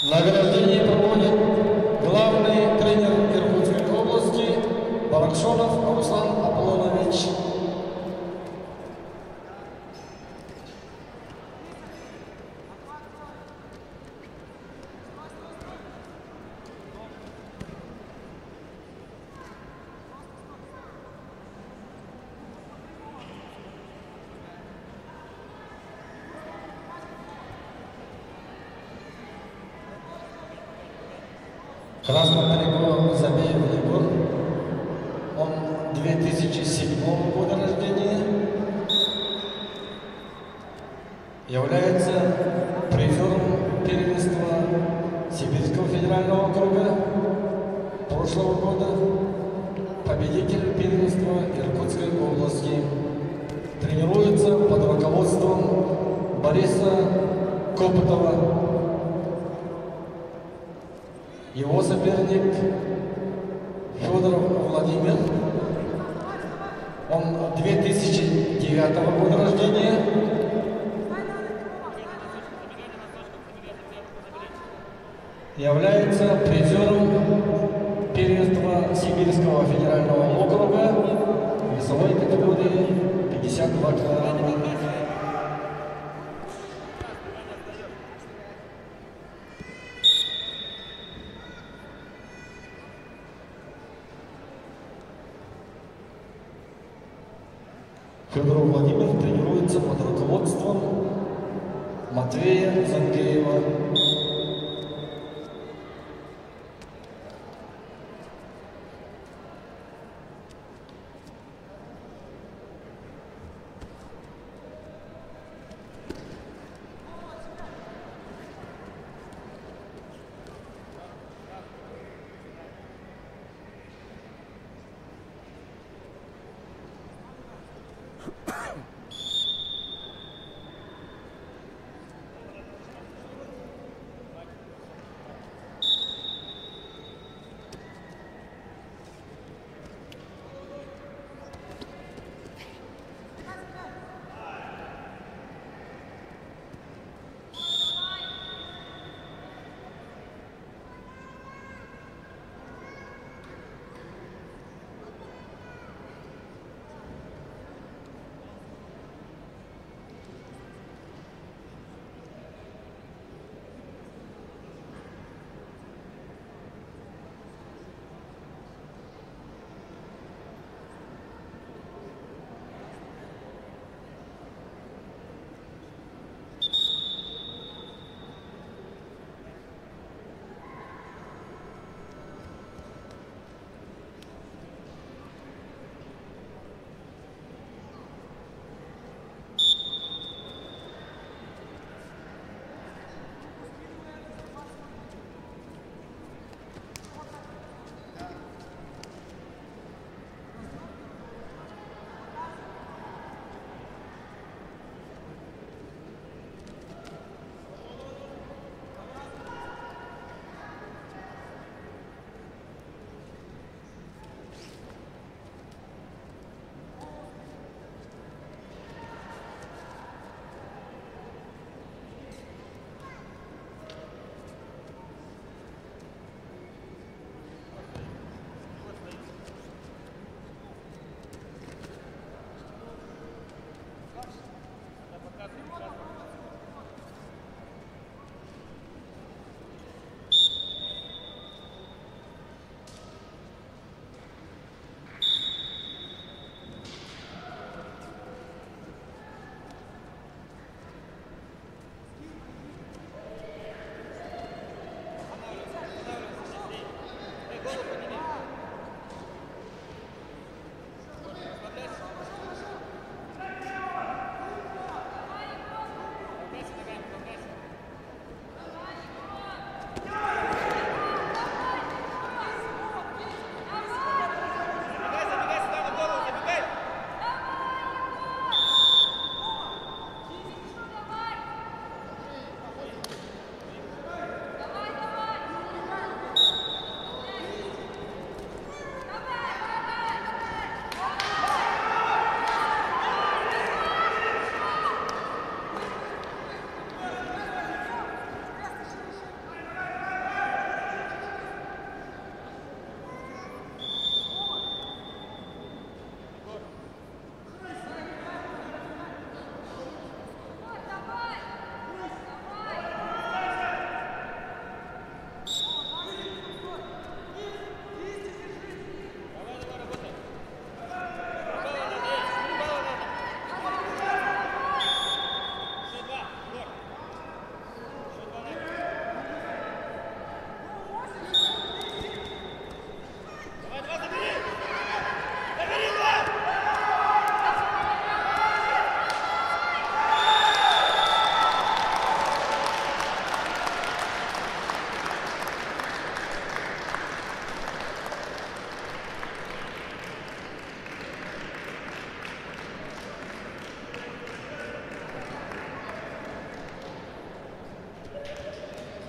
Награждение проводит главный тренер Иркутской области Баракшонов Руслан Аполлонович. Краснодаренко Забеев Егор. Он 2007 года рождения. Является призером первенства Сибирского федерального округа прошлого года, победитель первенства Иркутской области. Тренируется под руководством Бориса Копотова. Его соперник Федоров Владимир. Он 2009 года рождения. Является призером первенства Сибирского федерального округа весовой категории 52 килограмма. Федор Владимир тренируется под руководством Матвея Зангеева.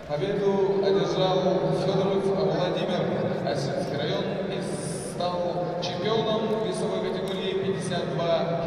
Победу одержал Федоров Владимир, Осинский район, и стал чемпионом весовой категории 52 кг.